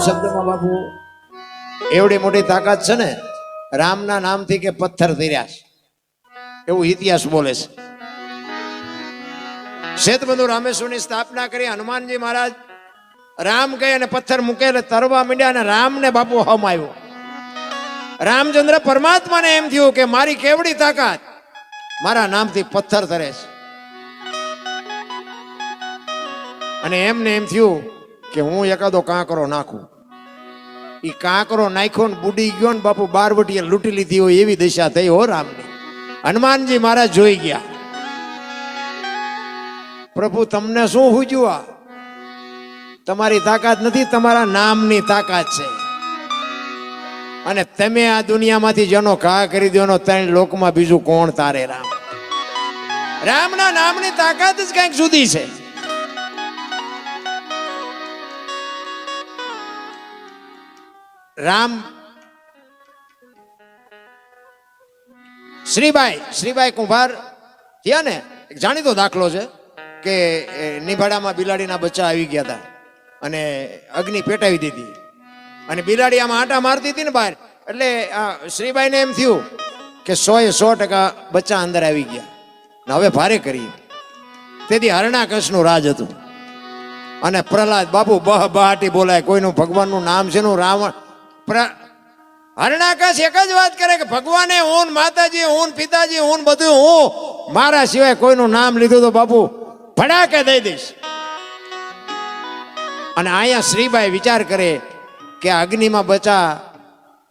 શબ્દમાં બાપુ એવડી મોટી તાકાત છે ને, રામના નામથી કે પથ્થર થર્યા છે એવું ઇતિહાસ બોલે છે. શેતબંધુ રામેશ્વરની સ્થાપના કરી હનુમાનજી મહારાજ રામ કહે અને પથ્થર મૂકે એટલે તરવા માંડ્યા અને રામને બાપુ હમ આવ્યો. રામચંદ્ર પરમાત્માને એમ થયું કે મારી કેવડી તાકાત, મારા નામથી પથ્થર તરે છે. અને એમને એમ થયું કે હું એકાદો કાંકરો નાખું. એ કાંકરો નાખ્યો ને બુડી ગયો ને બાપુ બારવટીએ લૂંટી લીધી હોય એવી દિશા થઈ હો રામની. હનુમાનજી મહારાજ જોઈ ગયા, પ્રભુ તમને શું હુજ્યું? આ તમારી તાકાત નથી, તમારા નામની તાકાત છે. અને તમે આ દુનિયામાંથી જેનો ઘા કરી દો ત્રણ લોકમાં બીજું કોણ તારે? રામ, રામના નામની તાકાત જ કંઈક જુદી છે. રામ શ્રીબાઈ કુંભાર થયા ને, એક જાણીતો દાખલો છે કે નિભાડામાં બિલાડીના બચ્ચા આવી ગયા હતા અને અગ્નિ પેટાવી દીધી અને બિલાડી આમાં આંટા મારતી હતી ને બહાર, એટલે શ્રીબાઈને એમ થયું કે 100% બચ્ચા અંદર આવી ગયા ને હવે ભારે કરી. તેથી હરણાકશનું રાજ હતું અને પ્રહલાદ બાપુ બહાટી બોલાય, કોઈનું ભગવાનનું નામ છે નું રાવણ. હરણાકશ એક જ વાત કરે કે ભગવાને હું, માતાજી હું, પિતાજી હું, બધું હું, મારા સિવાય કોઈનું નામ લીધું તો બાપુ ભડાકે દઈ દઈશ. અને અહીંયા શ્રીબાઈ વિચાર કરે કે અગ્નિમાં બચા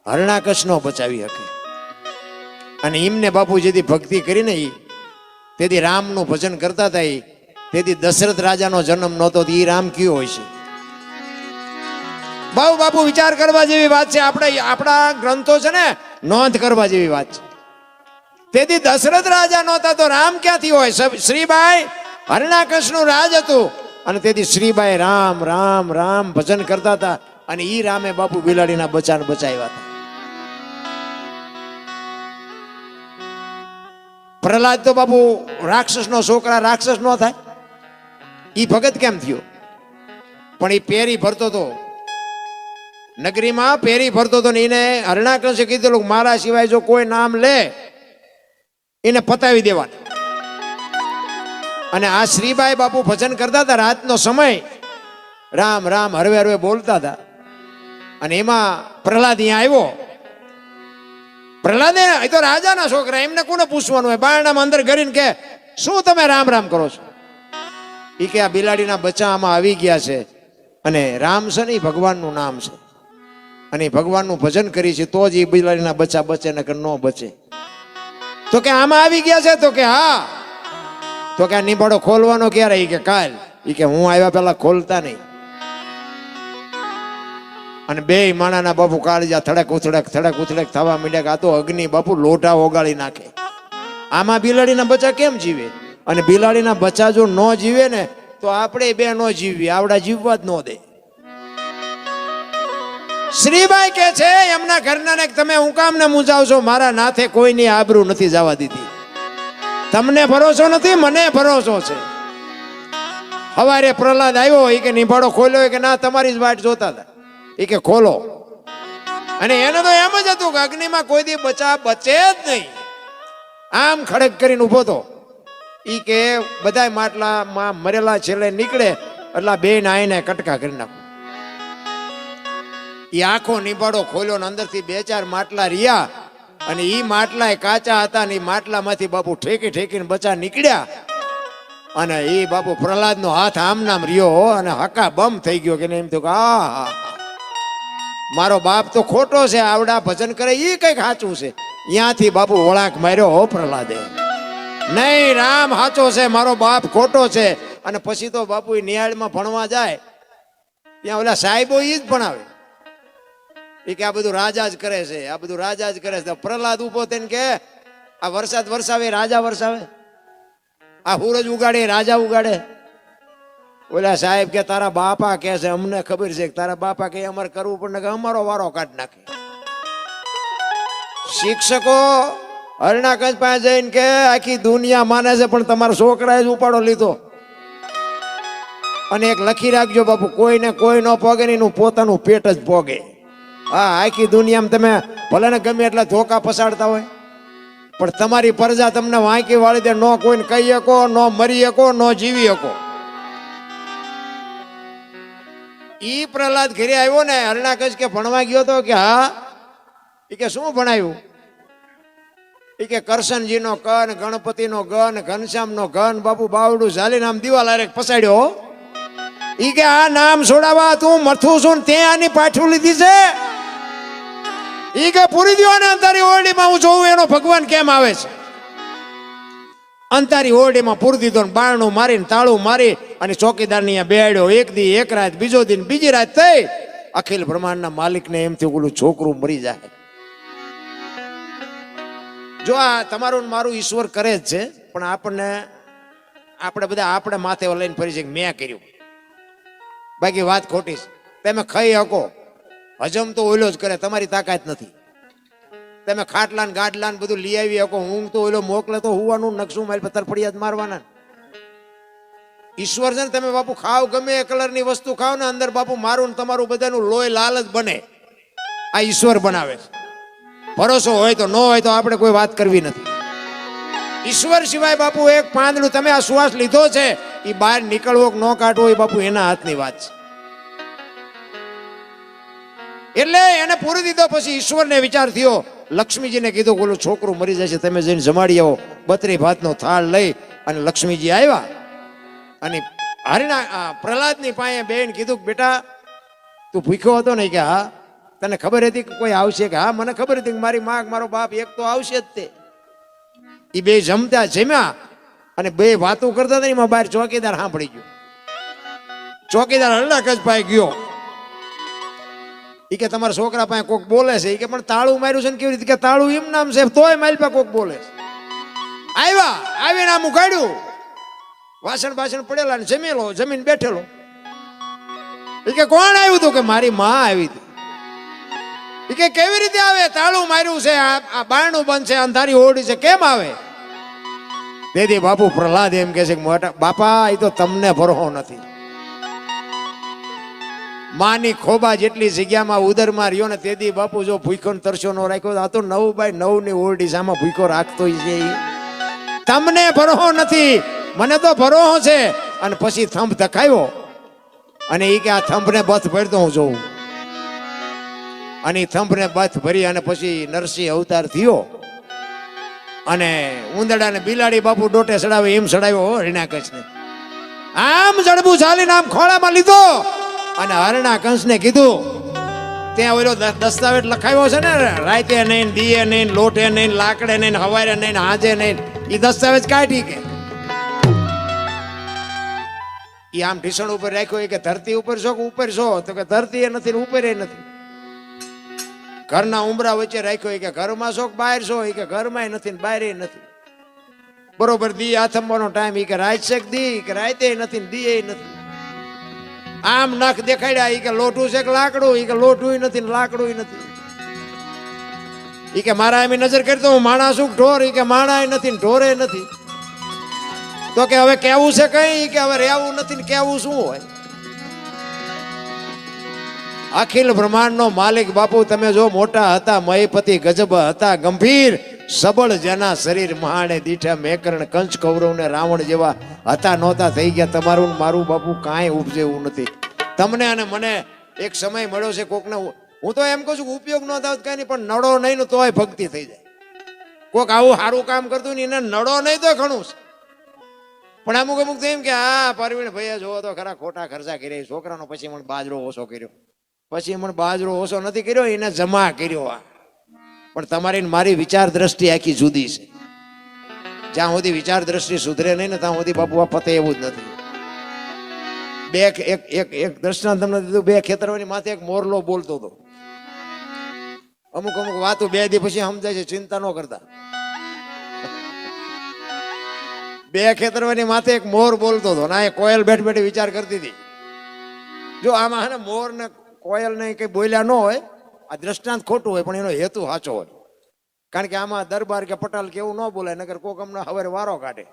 હરણાકશ નો બચાવી શકે. અને એમને બાપુ જેથી ભક્તિ કરીને તેથી રામનું ભજન કરતા હતા, તેથી દશરથ રાજાનો જન્મ નહોતો. એ રામ કયો હોય છે? બહુ બાપુ વિચાર કરવા જેવી વાત છે. આપણા ગ્રંથો છે ને, નોંધ કરવા જેવી વાત છે. તેથી દશરથ રાજા નહોતા તો રામ ક્યાંથી હોય? શ્રીબાઈ હરણાકશનું રાજ હતું અને તેથી શ્રીબાઈ રામ રામ રામ ભજન કરતા હતા અને ઈ રામે બાપુ બિલાડીના બચ્ચાને બચાવ્યા હતા. પ્રહલાદ તો બાપુ રાક્ષસનો છોકરા, રાક્ષસ નો થાય. ઈ ભગત કેમ થયો? પણ ઈ પેરી ભરતો હતો નગરીમાં, પેરી ભરતો હતો ને એને હરણાકશે કીધેલું મારા સિવાય જો કોઈ નામ લે એને પતાવી દેવાનું. અને આ શ્રીબાઈ બાપુ ભજન કરતા હતા, રાતનો સમય રામ રામ હરવે હરવે બોલતા હતા. અને એમાં પ્રહલાદ અહીંયા આવ્યો. પ્રહલાદ એ તો રાજાના છોકરા, એમને કોને પૂછવાનું હોય? બારણામાં અંદર કરીને કે શું તમે રામ રામ કરો છો? એ કે આ બિલાડીના બચ્ચા આમાં આવી ગયા છે અને રામ છે ને એ ભગવાનનું નામ છે અને ભગવાનનું ભજન કરી છે તો જ એ બિલાડીના બચ્ચા બચે ને કે ન બચે. તો કે આમાં આવી ગયા છે? તો કે હા. તો કે આ નિભાડો ખોલવાનો ક્યારે? એ કે કાલ. એ કે હું આવ્યા પેલા ખોલતા નહીં. અને બે માણાના બાપુ કાળજા થડક ઉથડક થવા માંડ્યા કે આ તો અગ્નિ બાપુ લોઢા ઓગાળી નાખે. આમાં બિલાડીના બચ્ચા કેમ જીવે? અને બિલાડીના બચ્ચા જો ન જીવે ને તો આપણે બે ન જીવીએ, આવડા જીવવા જ ન દે. શ્રીબાઈ કે છે એમના ઘરના ને તમે હું કામ ને મૂંઝાવશો? મારા નાથે કોઈની આબરૂ નથી જવા દીધી. તમને ભરોસો નથી, મને ભરોસો છે. સવારે પ્રહલાદ આવ્યો, એ કે નિભાડો ખોલ્યો કે ના તમારી જ વાટ જોતા હતા. એ કે ખોલો. અને એને તો એમ જ હતું કે અગ્નિમાં કોઈ દી બચા બચે જ નહીં. આમ ખડક કરીને ઉભો તો. ઈ કે બધા માટલામાં મરેલા છેલ્લે નીકળે એટલે બે નાઈને કટકા કરી નાખો. એ આખો નિભાડો ખોલ્યો ને અંદરથી 2-4 માટલા રહ્યા અને ઈ માટલા કાચા હતા ને એ માટલામાંથી બાપુ ઠેકીને બચા નીકળ્યા. અને એ બાપુ પ્રહલાદનો હાથ આમ નામ રહ્યો અને હકા બમ થઈ ગયો કે એમ થયું કે આ મારો બાપ તો ખોટો છે, આવડા ભજન કરે એ કઈક સાચું છે. ત્યાંથી બાપુ વળાંક માર્યો હો પ્રહલાદે, નહીં રામ સાચો છે, મારો બાપ ખોટો છે. અને પછી તો બાપુ નિહાળમાં ભણવા જાય ત્યાં ઓલા સાહેબો ઈ જ ભણાવે. એ કે આ બધું રાજા જ કરે છે, આ બધું રાજા જ કરે છે. પ્રહલાદ ઉભો થઈને કે આ વરસાદ વરસાવે રાજા વરસાવે, આ સૂરજ ઉગાડે રાજા ઉગાડે. ઓલા સાહેબ કે તારા બાપા કે છે, અમને ખબર છે કે તારા બાપા કે અમારે કરવું પડે કે અમારો વારો કાઢ નાખે. શિક્ષકો હરણાકશ પાસે જઈને કે આખી દુનિયા માને છે પણ તમારા છોકરાએ જ ઉપાડો લીધો. અને એક લખી રાખજો બાપુ, કોઈને કોઈ ન પોગે ને એનું પોતાનું પેટ જ પોગે. હા, આખી દુનિયામાં તમે ભલે ને ગમે એટલા ધોકા પસાડતા હોય, પણ તમારી પ્રજા તમને વાંકી વાળી દે. ન કોઈને કહી શકો, ન મરી શકો, ન જીવી શકો. ઈ પ્રહલાદ ઘરે આવ્યો ને, હરણાકશ કે ભણવા ગયો તો કે હા. એ કે શું ભણાયું? એ કે કરશનજીનો ક ને ગણપતિનો ગ ને ઘનશ્યામનો ઘન બાપુ બાવડું ઝાલીને આમ દિવાલ આરે પસાડ્યો. ઈ કે આ નામ છોડાવવા તું મથું છું ને તે આની પાછું લીધી છે. ઈ કે પૂરી દ્યો ને અંતારી ઓરડીમાં, હું જોઉં એનો ભગવાન કેમ આવે છે. અંતારી ઓરડીમાં પૂરી દીધો ને બારણું મારીને તાળું મારી અને ચોકીદારની અહીંયા બેડ્યો. એક દી એક રાત, બીજો દિન બીજી રાત થઈ. અખિલ બ્રહ્માંડના માલિકને એમ થયું ઓલું છોકરું મરી જાય. જો આ તમારું મારું ઈશ્વર કરે જ છે, પણ આપણે બધા આપણે માથે લઈને ફરી છે કે મેં કર્યું. બાકી વાત ખોટી છે. તમે ખાઈ શકો, હજમ તો ઓલો જ કરે, તમારી તાકાત નથી. તમે ખાટલા ને ગાડલા ને બધું લઈ આવી શકો, ઊંઘ તો ઓલો મોકલે તો હોવાનું નકશું મારી પર તરફડિયાત મારવાના. ઈશ્વર છે ને, તમે બાપુ ખાવ ગમે એ કલરની વસ્તુ ખાવ ને, અંદર બાપુ મારું ને તમારું બધાનું લોહી લાલ જ બને. આ ઈશ્વર બનાવે છે. ભરોસો હોય તો, ન હોય તો આપણે કોઈ વાત કરવી નથી. ઈશ્વર સિવાય બાપુ એક પાંદડું, તમે આ શ્વાસ લીધો છે એ બહાર નીકળવો કે ન કાઢવો એ બાપુ એના હાથની વાત છે. એટલે એને પૂરી દીધો. પછી ઈશ્વરને વિચાર થયો, લક્ષ્મીજીને કીધું ઓલું છોકરું મરી જશે, તમે જઈને જમાડી આવો. 32 ભાતનો થાળ લઈ અને લક્ષ્મીજી આવ્યા અને પ્રહલાદની પાસે બેન કીધું કે બેટા તું ભૂખ્યો હતો ને? કે હા. તને ખબર હતી કે કોઈ આવશે? કે હા મને ખબર હતી કે મારી માં મારો બાપ એક તો આવશે જ. તે એ બે જમ્યા અને બે વાતો કરતા હતા. એમાં બહાર ચોકીદાર સાંભળી ગયો. ચોકીદાર હરણાકશ પાસે ગયો. એ કે તમારા છોકરા પાસે કોક બોલે છે. એ કે પણ તાળું માર્યું છે ને કેવી રીતે? કે તાળું એમ નામ છે તોય મારી પાસે કોક બોલે છે. આવીને આમ ઉગાડ્યું, વાસણ બાસણ પડેલા ને જમીન બેઠેલો. એ કે કોણ આવ્યું હતું? કે મારી માં આવી હતી. એ કે કેવી રીતે આવે? તાળું માર્યું છે, આ બારણું બંધ છે, અંધારી ઓરડી છે, કેમ આવે? તેથી બાપુ પ્રહલાદ એમ કે છે કે મોટા બાપા એ તો તમને ભરોહો નથી. માની ખોબા જેટલી જગ્યામાં ઉદરમાં રહ્યો ને, તેથી બાપુ જો ભૂખ્યો ને તરસ્યો નો રાખ્યો, આ તો 9x9 ની ઓરડી સામે ભૂખ્યો રાખતો છે. તમને ભરોહો નથી, મને તો ભરોહો છે. અને પછી થંભ ધખાયો અને એ કે આ થંભને બથ ભરતો હું જોઉં. અને થંભને બથ ભરી અને પછી નરસિંહ અવતાર થયો અને ઉંદરડાને બિલાડી બાપુ ડોટે ચડાવે એમ ચડાવ્યો હરણાકશને. આમ જડબું ચાલીને આમ ખોળામાં લીધો અને હરણાકશને કીધું, ત્યાં ઓલો દસ્તાવેજ લખાયો છે ને, રાતે નહીં, દીએ નહીં, લોટે નહીં, લાકડે નહીં, હવારે નહીં, હાજે નહીં, એ દસ્તાવેજ કાઢી. કે એ આમ ઢીસણ ઉપર રાખ્યો. કે ધરતી ઉપર છો કે ઉપર છો? તો કે ધરતી એ નથી ને ઉપર એ નથી. ઘરના ઉમરા વચ્ચે રાખ્યો. કે ઘરમાં છો કે બહાર છો? એ કે ઘરમાં નથી ને બહાર નથી. બરોબર દી આથમવાનો ટાઈમ. એ કે રાત છે કે દી? કે રાતે નથી ને દી નથી. આમ નખ દેખાડ્યા. એ કે લોટું છે કે લાકડું? એ કે લોટું નથી ને લાકડું નથી. એ કે મારા એમ નજર કરતો હું માણસ છું ઢોર? એ કે માણા નથી ને ઢોરે નથી. તો કે હવે કેવું છે કઈ? કે હવે રહેવું નથી ને કેવું શું હોય? અખિલ બ્રહ્માંડ નો માલિક બાપુ તમે જો મોટા હતા, મહીપતિ ગજબ હતા, ગંભીર સબળ, જેના શરીર મહાણે દીઠા મેકરણ, કંચ કૌરવ ને રાવણ જેવા હતા નહોતા થઈ ગયા. તમારું ને મારું બાપુ કાંઈ ઉપજે એવું નથી. તમને અને મને એક સમય મળ્યો છે કોકને, હું તો એમ કહું છું કે ઉપયોગ ન થાય કઈ નહીં, પણ નડો નહીં ને તોય ભક્તિ થઈ જાય. કોક આવું સારું કામ કરતું ને એને નડો નહીં તો ઘણું છે. પણ અમુક તો એમ કે હા પરવીણ ભાઈ જોવો તો ખરા ખોટા ખર્ચા કર્યા છોકરાનો, પછી મને બાજરો ઓછો કર્યો, પછી મને બાજરો ઓછો નથી કર્યો, એને જમા કર્યો. પણ તમારી મારી વિચાર દ્રષ્ટિ આખી જુદી છે. જ્યાં સુધી વિચાર દ્રષ્ટિ સુધરે નહીં ને ત્યાં સુધી બાપુ આ પતે એવું જ નથી. એક દ્રષ્ટાંત તમને દીધું. 2 ખેતરોની માથે એક મોરલો બોલતો હતો. અમુક વાતો 2 દી પછી સમજાય છે, ચિંતા ન કરતા. 2 ખેતરોની માથે એક મોર બોલતો હતો ને એ કોયલ બેઠ બેઠી વિચાર કરતી હતી. જો આમાં હે ને મોર ને કોયલ ને કઈ બોલ્યા ન હોય, આ દ્રષ્ટાંત ખોટું હોય પણ એનો હેતુ સાચો હોય. કારણ કે આમાં દરબાર કે પટાલ કે એવું ન બોલાય, નગર કોક અમને હવે વારો કાઢે.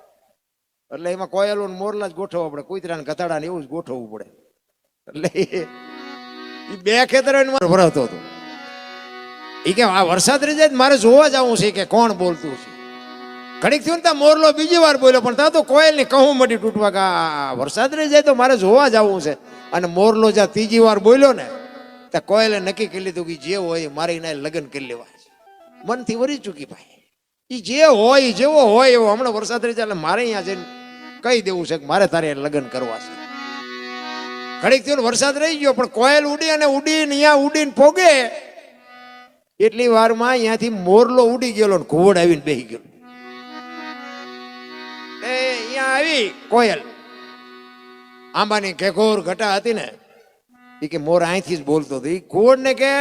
એટલે એમાં કોયલો ને મોરલા જ ગોઠવવા પડે, કૂતરા ને ગધાડા ને એવું જ ગોઠવવું પડે. એટલે એ બે ખેતર ભરાતો હતો. એ કે આ વરસાદ રહી જાય મારે જોવા જવું છે કે કોણ બોલતું છે. ઘડીક થયું ને ત્યાં મોરલો બીજી વાર બોલ્યો, પણ ત્યાં તો કોયલ ની કહું મટી તૂટવા કે આ વરસાદ રહી જાય તો મારે જોવા જવું છે. અને મોરલો જ્યાં ત્રીજી વાર બોલ્યો ને ત્યાં કોયલે નક્કી કરી લીધું કે જે હોય મારે એના લગ્ન કરી લેવા છે. મનથી વરી ચૂકી ભાઈ, એ જે હોય જેવો હોય એવો. હમણાં વરસાદ રહી જાય એટલે મારે અહીંયા જઈને કહી દેવું છે કે મારે તારે લગ્ન કરવા છે. ઘડીક થયું વરસાદ રહી ગયો, પણ કોયલ ઉડી અને ઉડીને અહીંયા ઉડીને પોગે એટલી વારમાં અહીંયાથી મોરલો ઉડી ગયેલો ને ઘોડ આવીને બેસી ગયો. અહીંયા આવી કોયલ આંબાની કેકોર ઘટા હતી ને એ કે મોર અહીંથી જ બોલતો હતો. એ ઘોડ ને કે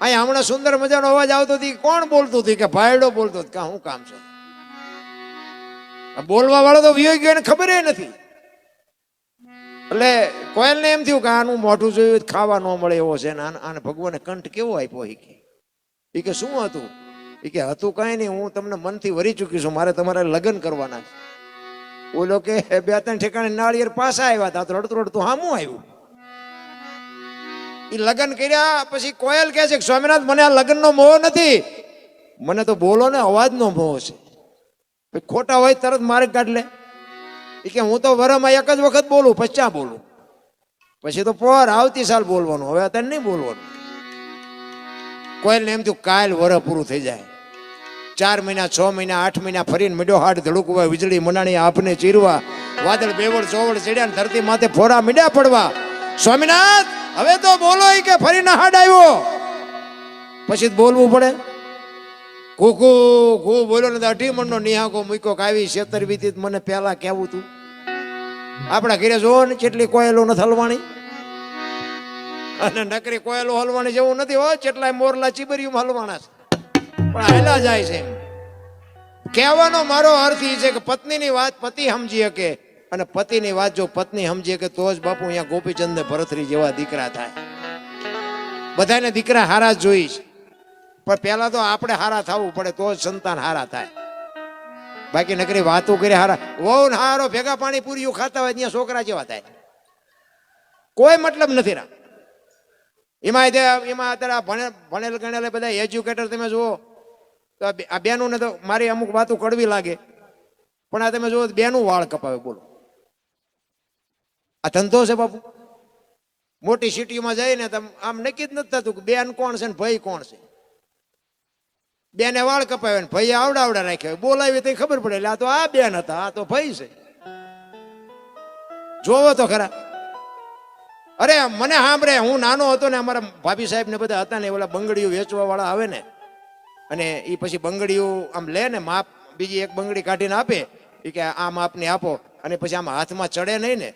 અહીંયા હમણાં સુંદર મજાનો અવાજ આવતો હતો, કોણ બોલતું હતું? કે ભાયડો બોલતો હતો. કે શું કામ છે? બોલવા વાળો તો વિયો ગયો એને ખબર નથી. એટલે કોયલ ને એમ થયું કે આનું મોઢું જોયું ખાવા ન મળે એવો છે ને આને ભગવાને કંઠ કેવો આપ્યો. એ કે શું હતું? એ કે હતું કઈ નહીં, હું તમને મનથી વરી ચૂકી છું, મારે તમારે લગ્ન કરવાના છે. બોલો કે બે ત્રણ ઠેકાણે નાળિયેર પાછા આવ્યા હતા તો રડતું રડતું હામું આવ્યું. એ લગ્ન કર્યા પછી કોયલ કહે છે કે સ્વામિનાથ મને આ લગ્નનો મોહ નથી, મને તો બોલો ને અવાજનો મોહ છે. ખોટા હોય તરત મારે કાઢ લે. એ કે હું તો વરમાં એક જ વખત બોલું, પછી બોલું, પછી તો પર આવતી સાલ બોલવાનું, હવે અત્યારે નહીં બોલવાનું. કોયલને એમ થયું કાલ વર પૂરું થઈ જાય. 4 મહિના 6 મહિના 8 મહિના ફરીને મીડો હાડ ધડકવા, વીજળી મનાણી આપને ચીરવા, વાદળ બેવડ ચોવડ ચડ્યા ને ધરતી માથે ફોરા મીડ્યા પડવા. સ્વામિનાથ હવે તો બોલો કે ફરીને હાડ આવ્યો, પછી જ બોલવું પડે. કુકુ કુ બોલ્યો ને અઢી મણનો નિહાકો મૂક્યો કે આવી છેતરવીતી મને પહેલા કેવું તું. આપણા ઘરે જોવો ને કેટલી કોયલો નથી હલવાણી, અને નકરી કોયલો હલવાણી જેવું નથી હો. કેટલાય મોરલા ચીબરિયું હલવાના છે પણ હાલા જાય છે. કહેવાનો મારો અર્થ એ છે કે પત્નીની વાત પતિ સમજી શકે, અને પતિની વાત જો પત્ની સમજી શકે તો જ બાપુ અહીંયા ગોપીચંદ ને ભરતરી જેવા દીકરા થાય. બધાને દીકરા હારા જ જોઈ છે, પણ પહેલા તો આપણે હારા થવું પડે તો જ સંતાન હારા થાય. બાકી નકરી વાતો કરી હારા વહુ ને હારો ભેગા પાણી પૂરીઓ ખાતા હોય ત્યાં છોકરા જેવા થાય, કોઈ મતલબ નથી. એમાં અત્યારે ભણેલ ગણેલ બધા એજ્યુકેટર તમે જુઓ તો આ બેનું ને તો મારી અમુક વાતો કડવી લાગે, પણ આ તમે જુઓ બેનું વાળ કપાવે. બોલો આ ધંધો છે બાપુ. મોટી સિટીમાં જઈને આમ નક્કી જ નથી થતું કે બેન કોણ છે ને ભાઈ કોણ છે. બેને વાળ કપાવે ને ભાઈ આવડા રાખ્યા હોય, બોલાવી તો ખબર પડે એટલે આ તો આ બેન હતા, આ તો ભાઈ છે. જોવો તો ખરા. અરે મને સાંભળે, હું નાનો હતો ને અમારા ભાભી સાહેબ ને બધા હતા ને ઓલા બંગડીઓ વેચવા વાળા આવે ને, અને એ પછી બંગડીઓ આમ લે ને માપ, બીજી એક બંગડી કાઢીને આપે. એ કે આ માપની આપો, અને પછી આમ હાથમાં ચડે નહીં ને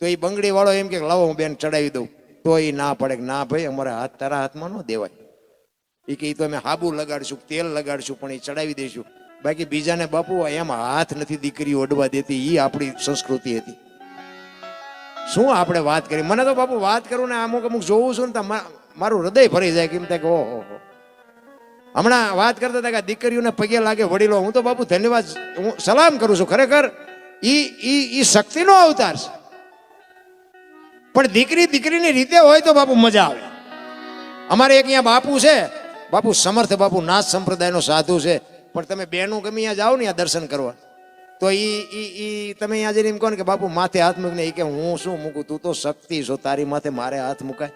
તો એ બંગડી વાળો એમ કે લાવો હું બેન ચડાવી દઉં, તો એ ના પડે કે ના ભાઈ અમારા હાથ તારા હાથમાં ન દેવાય. એ કે તો અમે હાબુ લગાડશું, તેલ લગાડશું, પણ એ ચડાવી દઈશું. બાકી બીજાને બાપુ એમ હાથ નથી દીકરીઓ અડવા દેતી. એ આપણી સંસ્કૃતિ હતી. શું આપણે વાત કરી? મને તો બાપુ વાત કરું ને અમુક જોવું છું ને મારું હૃદય ભરી જાય. કેમ થાય કે ઓહો. હમણાં વાત કરતા હતા કે દીકરીઓને પગે લાગે વડીલો. હું તો બાપુ ધન્યવાદ, હું સલામ કરું છું. ખરેખર ઈ શક્તિનો અવતાર છે, પણ દીકરીની રીતે હોય તો બાપુ મજા આવે. અમારે એક અહીંયા બાપુ છે, બાપુ સમર્થ બાપુ, નાથ સંપ્રદાયનો સાધુ છે, પણ તમે બેનું ગમે અહીંયા જાઓ ને ત્યાં દર્શન કરવા તો તમે અહીંયા જઈને એમ કહો ને કે બાપુ માથે હાથ મૂકને, એ કે હું શું મૂકું, તું તો શક્તિ છો, તારી માથે મારે હાથ મુકાય?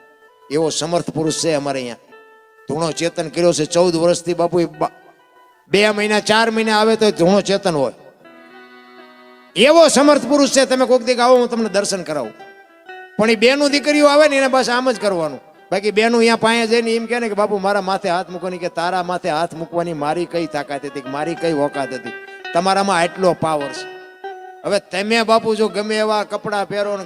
એવો સમર્થ પુરુષ છે અમારે અહીંયા. ધૂણો ચેતન કર્યો છે 14 વર્ષથી બાપુ. 2 મહિના 4 મહિના આવે તો ધૂણો ચેતન હોય. એવો સમર્થ પુરુષ છે. તમે કોઈક દીક આવો હું તમને દર્શન કરાવું. પણ એ બેનું દીકરીઓ આવે ને એને બસ આમ જ કરવાનું. બાકી બેનું અહીંયા પાસે જઈને એમ કહે ને કે બાપુ મારા માથે હાથ મૂકવાની, કે તારા માથે હાથ મૂકવાની મારી કઈ તાકાત હતી, મારી કઈ ઓકાત હતી, તમારામાં આટલો પાવર છે. હવે તમે બાપુ જો ગમે એવા કપડાં પહેરો ને